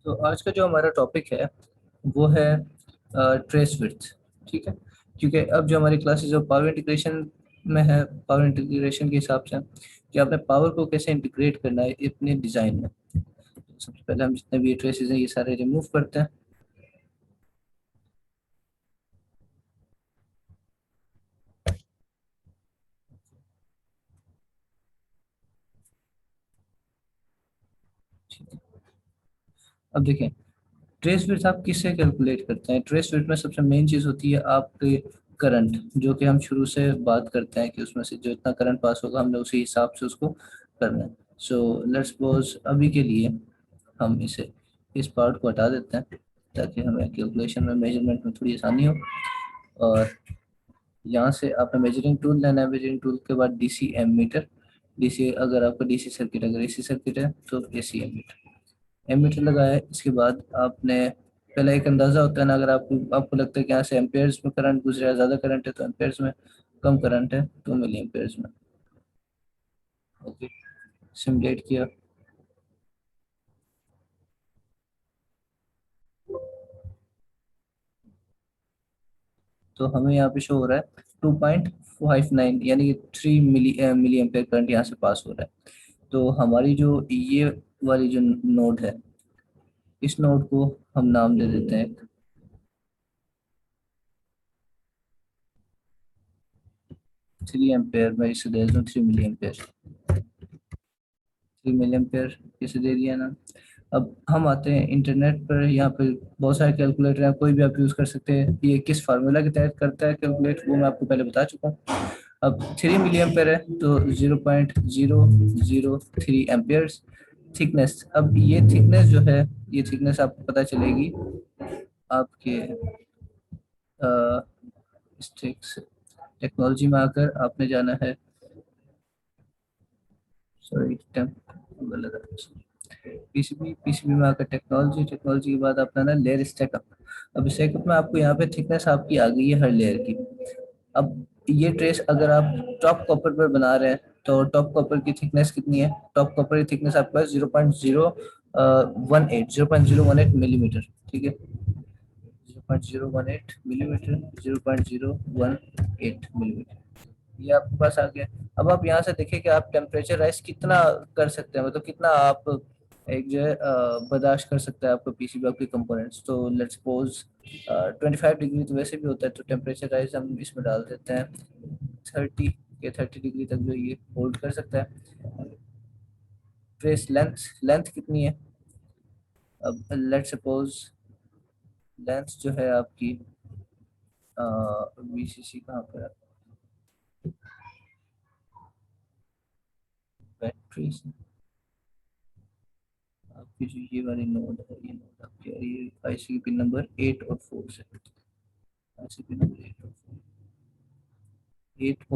तो आज का जो हमारा टॉपिक है वो है ट्रेस विड्थ। ठीक है। क्योंकि अब जो हमारी क्लासेस जो पावर इंटीग्रेशन में है, पावर इंटीग्रेशन के हिसाब से कि आपने पावर को कैसे इंटीग्रेट करना है अपने डिज़ाइन में। सबसे पहले हम जितने भी ट्रेसेस हैं ये सारे रिमूव करते हैं। ठीक है। अब देखें, ट्रेस विड्थ आप किससे कैलकुलेट करते हैं? ट्रेस विड्थ में सबसे मेन चीज़ होती है आपके करंट, जो कि हम शुरू से बात करते हैं कि उसमें से जो इतना करंट पास होगा हमने उसी हिसाब से उसको करना है। सो लेट्स सपोज अभी के लिए हम इसे इस पार्ट को हटा देते हैं ताकि हमें कैलकुलेशन में मेजरमेंट में थोड़ी आसानी हो। और यहाँ से आपने मेजरिंग टूल लेना है। मेजरिंग टूल के बाद डीसी एमीटर। डीसी अगर आपका डीसी सर्किट, अगर एसी सर्किट है तो एसी एमीटर। एमीटर लगाया है, इसके बाद आपने पहले एक अंदाज़ा होता है ना, अगर आपको आपको लगता है कि यहाँ से एम्पेयर्स में करंट गुजरा है, ज़्यादा करंट है तो एम्पेयर्स में, कम करंट है तो मिली एम्पेयर्स में। ओके, सिमुलेट किया तो हमें यहाँ पे शो हो रहा है 2.59, यानी कि 3 मिली एम्पेयर करंट यहाँ से पास हो रहा है। तो हमारी जो ये वाली जो नोड है, इस नोड को हम नाम दे देते हैं 3 एम्पेयर। मैं इसे दे देता हूँ 3 मिली एम्पेयर। 3 मिली एम्पेयर इसे दे दिया ना। अब हम आते हैं इंटरनेट पर। यहाँ पे बहुत सारे कैलकुलेटर हैं, कोई भी आप यूज़ कर सकते हैं। ये किस फार्मूला के तहत करता है कैलकुलेट वो मैं आपको पहले बता चुका हूँ। अब 3 मिली एम्पेयर है तो 0.003 एम्पेयर्स थिकनेस। अब ये थिकनेस जो है, ये थिकनेस आपको पता चलेगी आपके स्टिक्स टेक्नोलॉजी में आकर आपने जाना है। सॉरी, गलत है। पीसीबी, पीसीबी में आकर टेक्नोलॉजी, टेक्नोलॉजी के बाद अपना ना लेयर स्टैकअप। अब स्टैकअप में आपको यहाँ पे थिकनेस आपकी आ गई है हर लेयर की। अब ये ट्रेस अगर आप टॉप कॉपर पर बना रहे हैं तो टॉप कॉपर की थिकनेस कितनी है? टॉप कॉपर की थिकनेस आपके पास 0.018 मिलीमीटर। ठीक है, 0.018 मिलीमीटर, 0.018 मिलीमीटर, ये आपके पास आ गया। अब आप यहाँ से देखिए कि आप टेम्परेचर राइज कितना कर सकते हैं, मतलब कितना आप एक जो है बर्दाश्त कर सकते हैं आपका पीसीबी, आपके कंपोनेंट्स। तो लेट्स सपोज 25 डिग्री तो वैसे भी होता है, तो टेम्परेचर राइज हम इसमें डाल देते हैं 30 के। 30 डिग्री तक जो ये होल्ड कर सकता है। ट्रेस लेंथ, लेंथ कितनी है? अब लेट्स सपोज लेंथ जो है आपकी वीसीसी कहाँ पर है, बैटरी। आपकी जो ये वाली नोड है, ये नोड आपकी आ रही है आईसी पिन नंबर 8 और 4 से। आईसी पिन नंबर 8 और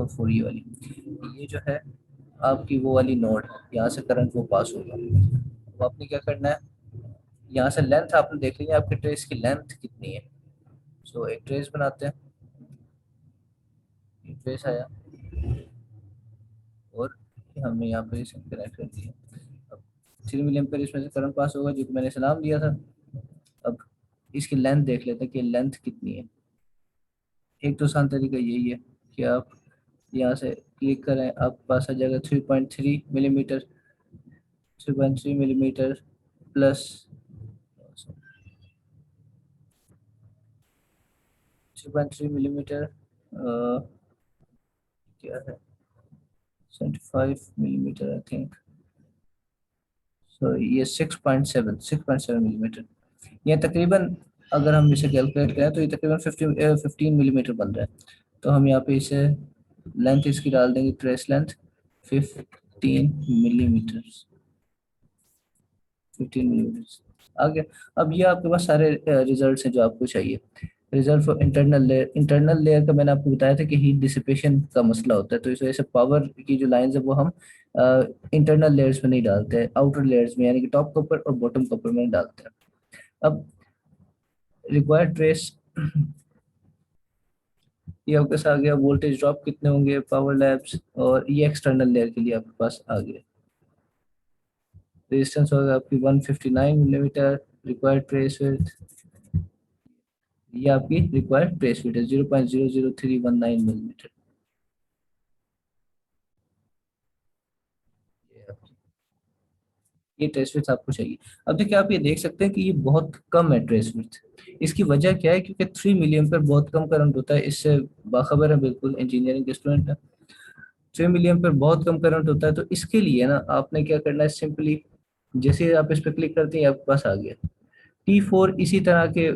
4, ये वाली, ये जो है आपकी वो वाली नोड है, यहाँ से करंट वो पास होगा। अब आपने क्या करना है, यहाँ से लेंथ आपने देख ली है, आपके ट्रेस की लेंथ कितनी है। सो एक ट्रेस बनाते हैं। एक ट्रेस आया और हमने यहाँ पे इसे कनेक्ट कर दिया। अब 3 मिली एम्पेयर इसमें से करंट पास होगा, जो कि मैंने इसे नाम दिया था। अब इसकी लेंथ देख लेते हैं कि लेंथ कितनी है। एक तो आसान तरीका यही है कि आप यहाँ से क्लिक करें, आपके पास आ जाएगा 3.3 मिलीमीटर। 3.3 मिलीमीटर प्लस 3.3 मिलीमीटर क्या है, 75 मिलीमीटर आई थिंक। सो ये 6.7 मिलीमीटर, ये तकरीबन, अगर हम इसे कैलकुलेट करें तो ये तकरीबन 15 मिलीमीटर बन रहा है। तो हम यहाँ पे इसे लेंथ इसकी डाल देंगे, ट्रेस लेंथ 15 मिलीमीटर। 15 मिलीमीटर आ गया। अब ये आपके पास सारे रिजल्ट्स हैं जो आपको चाहिए। Result for internal layer, internal layer का मैंने आपको बताया था कि हीट डिसिपेशन का मसला होता है, तो इस वजह से पावर की जो लाइंस है वो हम इंटरनल लेयर्स में नहीं डालते हैं, आउटर लेयर्स में, यानी कि टॉप कपर और बॉटम कपर में डालते हैं। अब रिक्वायर्ड ट्रेस, ये आपके पास आ गया। वोल्टेज ड्रॉप कितने होंगे, पावर लैब्स, और ये एक्सटर्नल लेयर के लिए आपके पास आ गया। रेजिस्टेंस होगा आपकी 159 मिलीमीटर, रिक्वायर्ड ट्रेस विड्थ, ये आपकी रिक्वायर्ड ट्रेस विड्थ है 0.00319 मिलीमीटर। ये ट्रेस विड्थ आपको चाहिए। अब देखिए आप ये देख सकते हैं कि ये बहुत कम है ट्रेस विड्थ। इसकी वजह क्या है? क्योंकि 3 मिलियन पर बहुत कम करंट होता है, इससे बाखबर है बिल्कुल, इंजीनियरिंग के स्टूडेंट है। 3 मिलियन पर बहुत कम करंट होता है, तो इसके लिए ना आपने क्या करना है, सिंपली जैसे ही आप इस पर क्लिक करते हैं आपके पास आ गया। T4 इसी तरह के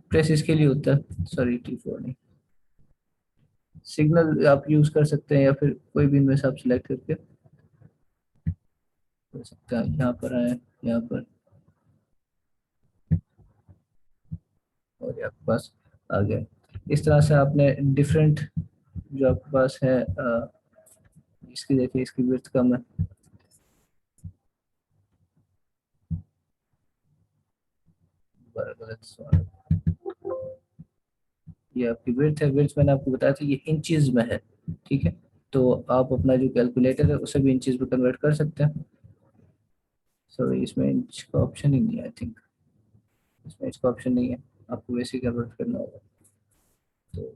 ट्रेसेस के लिए होता है, सॉरी T4 नहीं, सिग्नल आप यूज कर सकते हैं या फिर कोई भी इनमें से आप सिलेक्ट करके कर सकते हैं। यहाँ पर आए, यहाँ पर, और ये आपके पास आ गया। इस तरह से आपने डिफरेंट जो आपके पास है इसकी देखिए, इसकी विड्थ कम है, गलत सवाल। ये आपकी विड्थ है, विड्थ मैंने आपको बताया था ये इंचेस में है, ठीक है। तो आप अपना जो कैलकुलेटर है उसे भी इंचेस में कन्वर्ट कर सकते हैं। सॉरी इसमें इंच का ऑप्शन ही नहीं है, आई थिंक इसमें इंच का ऑप्शन नहीं है, आपको वैसे ही कन्वर्ट करना होगा। तो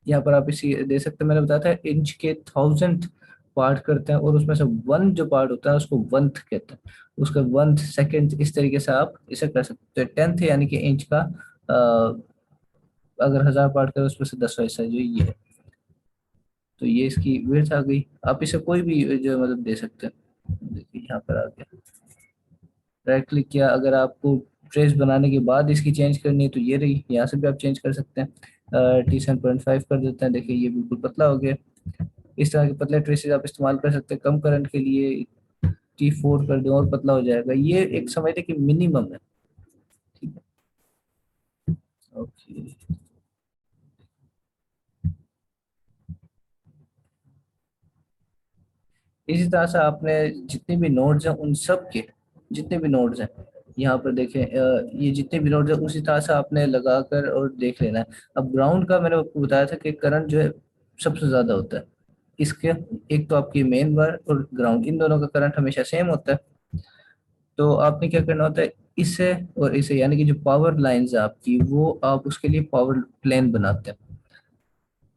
यहाँ पर आप इसी दे सकते हैं, मैंने बताया था इंच के 1000th पार्ट करते हैं, और उसमें से वन जो पार्ट होता है उसको वंथ कहते हैं, उसका वंथ सेकंड, इस तरीके से आप इसे कर सकते हैं। 10th यानी कि इंच का अगर 1000 पार्ट करें उसमें से 10वां हिस्सा जो ये है, तो ये इसकी विड्थ आ गई। आप इसे कोई भी जो मतलब दे सकते हैं। देखिए यहाँ पर आ गया, राइट क्लिक किया, अगर आपको ट्रेस बनाने के बाद इसकी चेंज करनी है तो ये रही, यहाँ से भी आप चेंज कर सकते हैं। T7.5 कर देते हैं, देखिए ये बिल्कुल पतला हो गया। इस तरह के पतले ट्रेसेस आप इस्तेमाल कर सकते हैं कम करंट के लिए। T4 कर दें और पतला हो जाएगा, ये एक समझते कि मिनिमम है, ठीक है। ओके, इसी तरह से आपने जितने भी नोड्स हैं उन सब के, जितने भी नोड्स हैं यहाँ पर देखें, ये जितने भी नोड्स हैं उसी तरह से आपने लगाकर और देख लेना है। अब ग्राउंड का मैंने आपको बताया था कि करंट जो है सबसे ज्यादा होता है इसके, एक तो आपकी मेन वायर और ग्राउंड, इन दोनों का करंट हमेशा सेम होता है। तो आपने क्या करना होता है, इससे और इसे यानी कि जो पावर लाइंस है आपकी, वो आप उसके लिए पावर प्लेन बनाते हैं।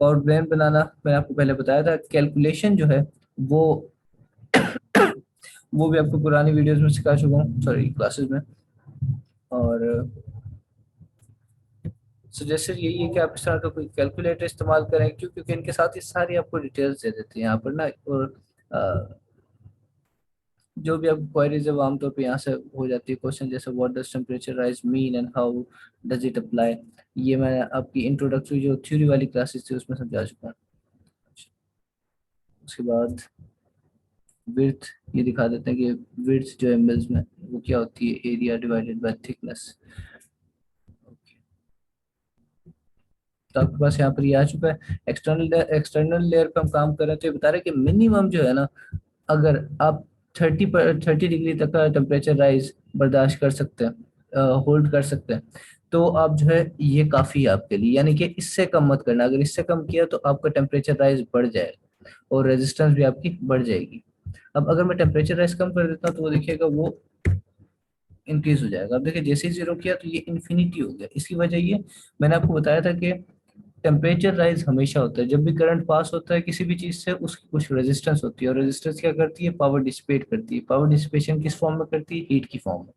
पावर प्लेन बनाना मैंने आपको पहले बताया था, कैलकुलेशन जो है वो वो भी आपको पुरानी वीडियोस में सिखा चुका हूँ, सॉरी क्लासेस में। और सजेशन यही है कि आप इस तरह का कोई कैलकुलेटर इस्तेमाल करें, क्यों? क्योंकि इनके साथ ही सारी आपको डिटेल्स दे देते हैं यहाँ पर ना। और अ, जो भी आप क्वेरीज है वो आमतौर पे यहाँ से हो जाती है। क्वेश्चन जैसे what does temperature rise mean and how does it apply, ये मैं आपकी इंट्रोडक्टरी जो थ्योरी वाली क्लासेस थी उसमें समझा चुका हूँ। उसके बाद विड्थ ये दिखा देते हैं कि विड्थ जो है मिल्स में वो क्या होती है, एरिया डिवाइडेड बाय थिकनेस। तो आपके पास यहाँ पर ये आ चुका है। एक्सटर्नल लेयर पे हम काम कर रहे हैं, तो ये बता रहे हैं कि मिनिमम जो है ना, अगर आप 30 डिग्री तक का टेम्परेचर राइज बर्दाश्त कर सकते हैं, होल्ड कर सकते हैं, तो आप जो है ये काफ़ी है आपके लिए, यानी कि इससे कम मत करना। अगर इससे कम किया तो आपका टेम्परेचर राइज बढ़ जाएगा और रेजिस्टेंस भी आपकी बढ़ जाएगी। अब अगर मैं टेम्परेचर राइज कम कर देता हूँ तो वो देखिएगा वो इंक्रीज हो जाएगा। अब देखिए जैसे ही जीरो किया तो ये इन्फिनिटी हो गया। इसकी वजह ये, मैंने आपको बताया था कि टेम्परेचर राइज हमेशा होता है जब भी करंट पास होता है किसी भी चीज से, उसकी कुछ रेजिस्टेंस होती है, और रेजिस्टेंस क्या करती है, पावर डिसिपेट करती है। पावर डिसिपेशन किस फॉर्म में करती है, हीट की फॉर्म में।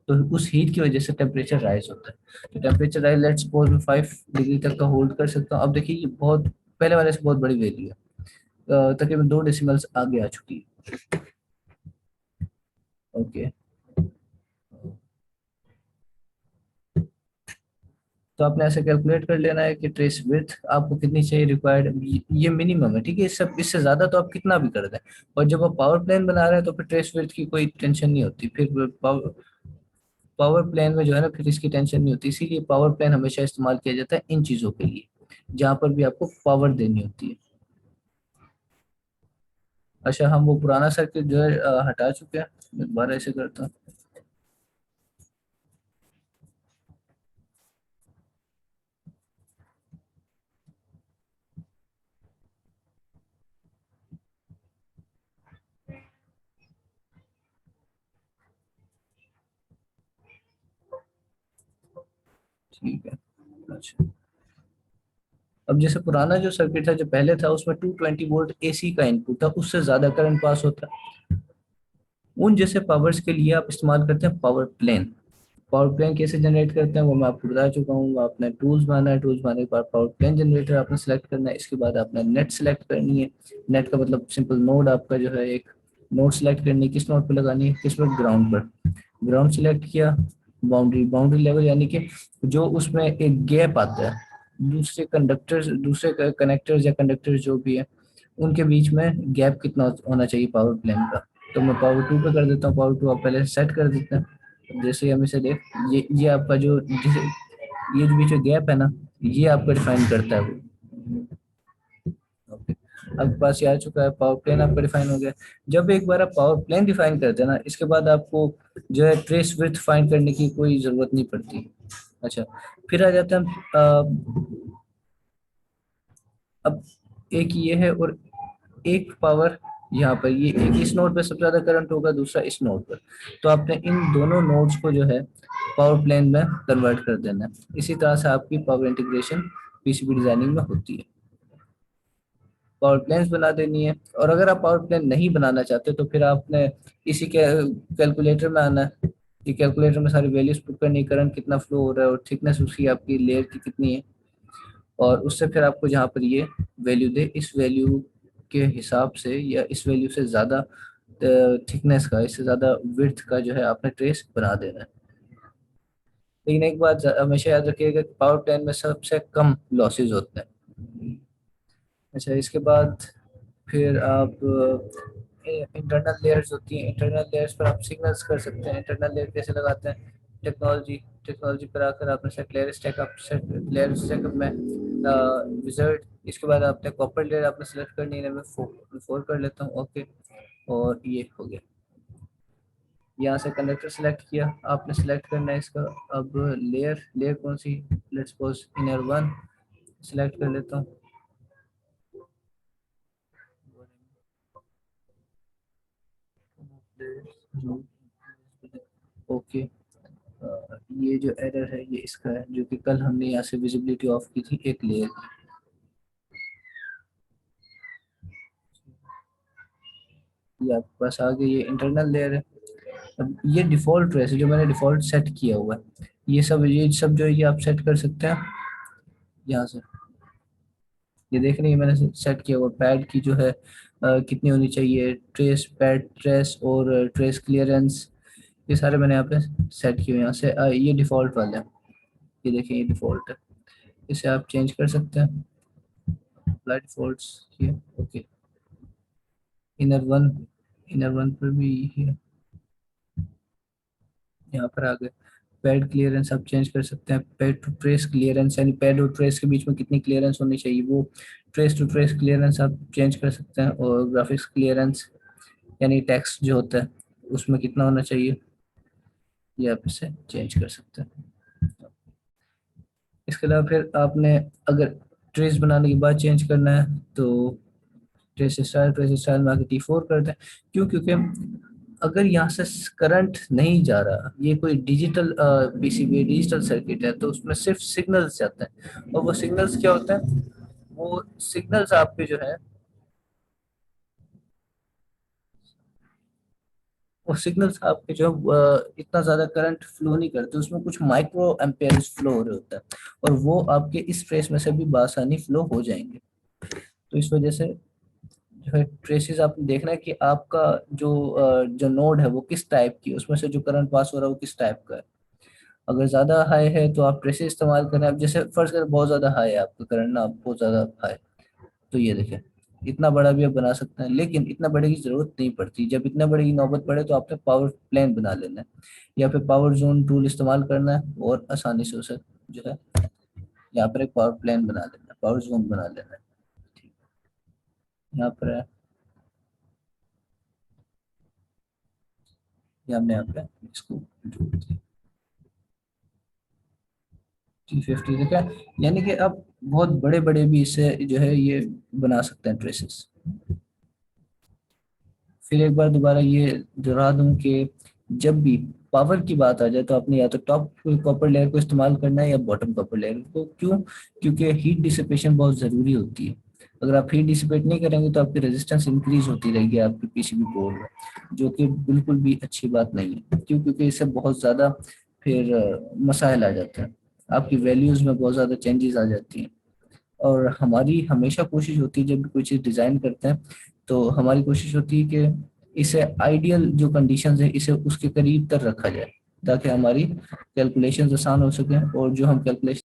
तो उस हीट की वजह से टेम्परेचर राइज होता है। तो टेम्परेचर राइज लेट्स सपोज मैं 5 डिग्री तक का होल्ड कर सकता हूँ। अब देखिए ये बहुत पहले वाले से बहुत बड़ी वैल्यू है, तकरीबन 2 डेसिमल्स आगे आ चुकी है। ओके, तो आपने ऐसे कैलकुलेट कर लेना है कि ट्रेस विड्थ आपको कितनी चाहिए रिक्वायर्ड, ये मिनिमम है, ठीक है। इससे ज्यादा तो आप कितना भी कर दें। और जब आप पावर प्लान बना रहे हैं तो फिर ट्रेस विड्थ की कोई टेंशन नहीं होती। फिर पावर प्लान में जो है ना, फिर इसकी टेंशन नहीं होती। इसीलिए पावर प्लान हमेशा इस्तेमाल किया जाता है इन चीजों के लिए जहां पर भी आपको पावर देनी होती है। अच्छा, हम वो पुराना सर्किट जो है हटा चुके हैं, मैं दोबारा ऐसे करता हूँ। ठीक है। अच्छा, अब जैसे पुराना जो सर्किट था जो पहले था उसमें 220 वोल्ट एसी का इनपुट था, उससे ज्यादा करंट पास होता है। उन जैसे पावर्स के लिए आप इस्तेमाल करते हैं पावर प्लेन। पावर प्लेन कैसे जनरेट करते हैं वो मैं आपको बता चुका हूँ। आपने टूल्स बनाना है, टूल्स बनाने के बाद पावर प्लेन जनरेटर आपने सेलेक्ट करना है। इसके बाद आपने नेट सेलेक्ट करनी है। नेट का मतलब सिंपल नोड आपका जो है एक नोड सेलेक्ट करनी है, किस नोड पे लगानी है, किस पर, ग्राउंड पर। ग्राउंड सेलेक्ट किया। बाउंड्री, बाउंड्री लेवल यानी कि जो उसमें एक गैप आता है दूसरे कंडक्टर्स, दूसरे कनेक्टर्स या कंडक्टर्स जो भी है उनके बीच में गैप कितना होना चाहिए पावर प्लेन का। तो मैं पावर 2 पे कर देता हूँ। पावर 2 आप पहले सेट कर देते हैं। जैसे ही हम इसे देख, ये आपका जो ये जो बीच में गैप है ना, ये आपका डिफाइन करता है वो। ओके, आपके पास ये आ चुका है, पावर प्लेन आपका डिफाइन हो गया। जब एक बार आप पावर प्लेन डिफाइन करते हैं ना, इसके बाद आपको जो है ट्रेस विड्थ फाइंड करने की कोई जरूरत नहीं पड़ती। अच्छा, फिर आ जाते हैं अब एक ये है और एक पावर यहाँ पर, ये एक इस नोड पे सबसे ज्यादा करंट होगा, दूसरा इस नोड पर। तो आपने इन दोनों नोड्स को जो है पावर प्लेन में कन्वर्ट कर देना है। इसी तरह से आपकी पावर इंटीग्रेशन पीसीबी डिजाइनिंग में होती है। पावर प्लेन्स बना देनी है। और अगर आप पावर प्लेन नहीं बनाना चाहते तो फिर आपने इसी के कैलकुलेटर में आना है। ये कैलकुलेटर में सारी वैल्यूज पुट करनी है, करंट कितना फ्लो हो रहा है और थिकनेस उसकी आपकी लेयर की कितनी है। और उससे फिर आपको जहाँ पर ये वैल्यू दे, इस वैल्यू के हिसाब से या इस वैल्यू से ज़्यादा थिकनेस का, इससे ज़्यादा विड्थ का जो है आपने ट्रेस बना देना है। लेकिन एक बात हमेशा याद रखिएगा कि पावर प्लान में सबसे कम लॉसेज होते हैं। अच्छा, इसके बाद फिर आप इंटरनल लेयर्स होती हैं, इंटरनल लेयर्स पर आप सिग्नल्स कर सकते हैं। इंटरनल लेयर कैसे लगाते हैं, टेक्नोलॉजी, टेक्नोलॉजी पर आकर आपने सेट लेयर स्टैक, आप सेट लेयर स्टैक में विजर्ड। इसके बाद आपने कॉपर लेयर आपने सेलेक्ट करनी है, मैं फोर कर लेता हूँ। ओके, और ये हो गया। यहाँ से कनेक्टर सेलेक्ट किया, आपने सेलेक्ट करना है इसका। अब लेयर, लेयर कौन सी, let's suppose inner one select कर लेता हूँ। ओके, ये जो एरर है ये इसका है, जो कि कल हमने यहाँ से विजिबिलिटी ऑफ की थी एक लेयर की। ये आपके पास आ गई, ये इंटरनल लेयर है। अब ये डिफॉल्ट ट्रेस है जो मैंने डिफॉल्ट सेट किया हुआ है। ये सब जो है ये आप सेट कर सकते हैं यहाँ से। ये देख रही है मैंने सेट किया हुआ पैड की जो है कितनी होनी चाहिए, ट्रेस पैड ट्रेस और ट्रेस क्लियरेंस, ये सारे मैंने यहाँ पे सेट किए हुए हैं। यहाँ से ये डिफॉल्ट वाला है, ये देखिए ये डिफॉल्ट है। इसे आप चेंज कर सकते हैं, अप्लाई डिफॉल्ट्स ये। Okay, inner one, inner one पर भी ये यहाँ पर आ गए। पैड क्लियरेंस आप चेंज कर सकते हैं, पैड टू ट्रेस क्लियरेंस यानी पैड और ट्रेस के बीच में कितनी क्लियरेंस होनी चाहिए वो ट्रेस टू ट्रेस क्लियरेंस आप चेंज कर सकते हैं। और ग्राफिक्स क्लियरेंस यानी टेक्स्ट जो होता है उसमें कितना होना चाहिए, ये आप इसे चेंज कर सकते हैं। इसके अलावा फिर आपने अगर ट्रेस बनाने के बाद चेंज करना है तो ट्रेस स्टाइल में आके T4 कर दें। क्यों, क्योंकि अगर यहाँ से करंट नहीं जा रहा, ये कोई डिजिटल पीसीबी डिजिटल सर्किट है, तो उसमें सिर्फ सिग्नल्स जाते हैं। और वो सिग्नल्स क्या होते हैं, वो सिग्नल्स आपके जो है, वो सिग्नल्स आपके जो इतना ज्यादा करंट फ्लो नहीं करते, उसमें कुछ माइक्रो एम्पेयर्स फ्लो हो रहे होता है। और वो आपके इस ट्रेस में से भी बासानी फ्लो हो जाएंगे। तो इस वजह से जो है ट्रेसेस आपने देखना है कि आपका जो नोड है वो किस टाइप की है, उसमें से जो करंट पास हो रहा है वो किस टाइप का है। अगर ज्यादा हाई है तो आप ट्रेसेस इस्तेमाल करें। अब जैसे फर्ज करें बहुत ज्यादा हाई है आपका करंट ना, आप बहुत ज्यादा हाई, तो ये देखें इतना बड़ा भी आप बना सकते हैं, लेकिन इतना बड़े की जरूरत नहीं पड़ती। जब इतना बड़े की नौबत पड़े तो आपने पावर प्लान बना लेना है या फिर पावर जोन टूल इस्तेमाल करना है और आसानी से उसे जो है यहाँ पर एक पावर प्लान बना लेना है, पावर जोन बना लेना है। ठीक, यहाँ पर है, ये हमने यहाँ पे इसको जोड़ दिया। T50 देखा, यानी कि आप बहुत बड़े बड़े भी इससे जो है ये बना सकते हैं ट्रेसेस। फिर एक बार दोबारा ये दोहरा दूं कि जब भी पावर की बात आ जाए तो आपने या तो टॉप कॉपर लेयर को इस्तेमाल करना है या बॉटम कॉपर लेयर को। क्यों? क्योंकि हीट डिसिपेशन बहुत ज़रूरी होती है। अगर आप हीट डिसिपेट नहीं करेंगे तो आपकी रेजिस्टेंस इंक्रीज होती रहेगी आपके पीसीबी बोर्ड में, जो कि बिल्कुल भी अच्छी बात नहीं है। क्यों? क्योंकि इससे बहुत ज़्यादा फिर मसाइल आ जाते हैं, आपकी वैल्यूज़ में बहुत ज़्यादा चेंजेस आ जाती हैं। और हमारी हमेशा कोशिश होती है जब भी कोई चीज़ डिज़ाइन करते हैं तो हमारी कोशिश होती है कि इसे आइडियल जो कंडीशंस है इसे उसके करीब तक रखा जाए, ताकि हमारी कैलकुलेशंस आसान हो सकें और जो हम कैलकुलेशन।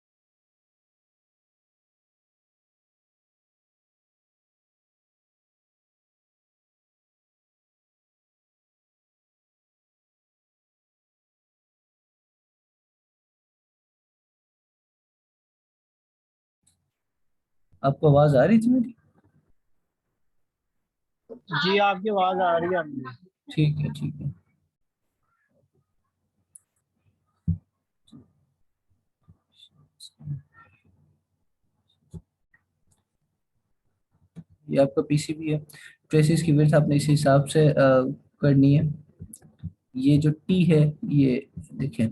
आपको आवाज़ आ रही थी मेरी? जी आपकी आवाज आ रही है मुझे। ठीक है, ठीक है। ये आपका पीसीबी है, ट्रेसिस की विड्थ आपने इस हिसाब से करनी है। ये जो टी है, ये देखें,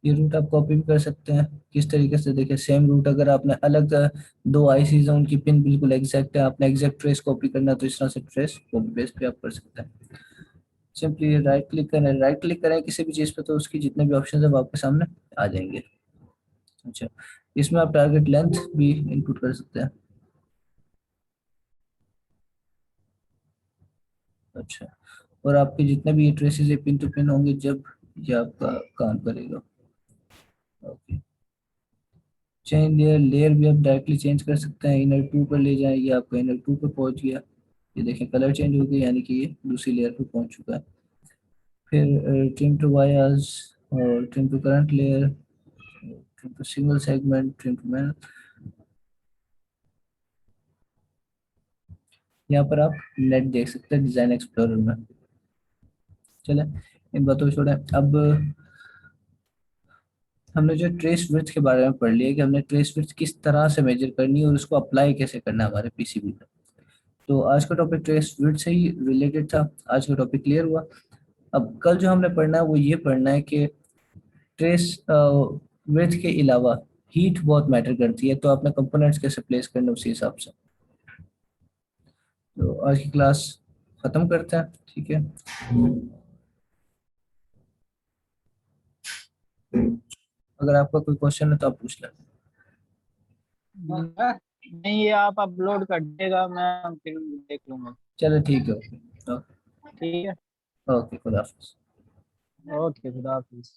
ये रूट आप कॉपी भी कर सकते हैं। किस तरीके से? देखिए, सेम रूट अगर आपने अलग दो आईसीज हैं, उनकी पिन बिल्कुल एग्जैक्ट है, आपने एग्जैक्ट ट्रेस कॉपी करना है तो इस तरह से ट्रेस कॉपी पेस्ट भी आप कर सकते हैं। सिंपली राइट क्लिक करें, राइट क्लिक करें किसी भी चीज़ पे तो उसकी जितने भी ऑप्शन है वो आपके सामने आ जाएंगे। अच्छा, इसमें आप टारगेट लेंथ भी इनपुट कर सकते हैं। अच्छा, और आपके जितने भी ये ट्रेसेस ये पिन टू पिन होंगे जब ये आपका काम करेगा। ओके, चेंज लेयर, लेयर भी आप डायरेक्टली चेंज कर सकते हैं। इनर टू पर ले जाएं, ये आपका इनर टू पर पहुंच गया। ये देखें कलर चेंज हो गया, यानी कि ये दूसरी लेयर पर पहुंच चुका है। फिर ट्रिम टू वायर्स और trim to current layer, trim to single segment, trim to man. यहाँ पर आप नेट देख सकते हैं डिजाइन एक्सप्लोरर में। चले, इन बातों को छोड़ें। अब हमने जो ट्रेस विड्थ के बारे में पढ़ लिया कि हमने ट्रेस विड्थ किस तरह से मेजर करनी है और उसको अप्लाई कैसे करना है हमारे पीसीबी पे। तो आज का टॉपिक ट्रेस विड्थ से ही रिलेटेड था। आज का टॉपिक क्लियर हुआ। अब कल जो हमने पढ़ना है वो ये पढ़ना है कि ट्रेस विड्थ के अलावा हीट बहुत मैटर करती है, तो आपने कंपोनेंट्स कैसे प्लेस करने हैं उसी हिसाब से। तो आज की क्लास खत्म करते हैं, ठीक है? अगर आपका कोई क्वेश्चन है तो आप पूछ लें। नहीं, ये आप अपलोड कर देगा, मैं फिर देख लूंगा। चलो ठीक है, ओके। ठीक है। ओके, खुदा हाफिज़। ओके, खुदा हाफिज।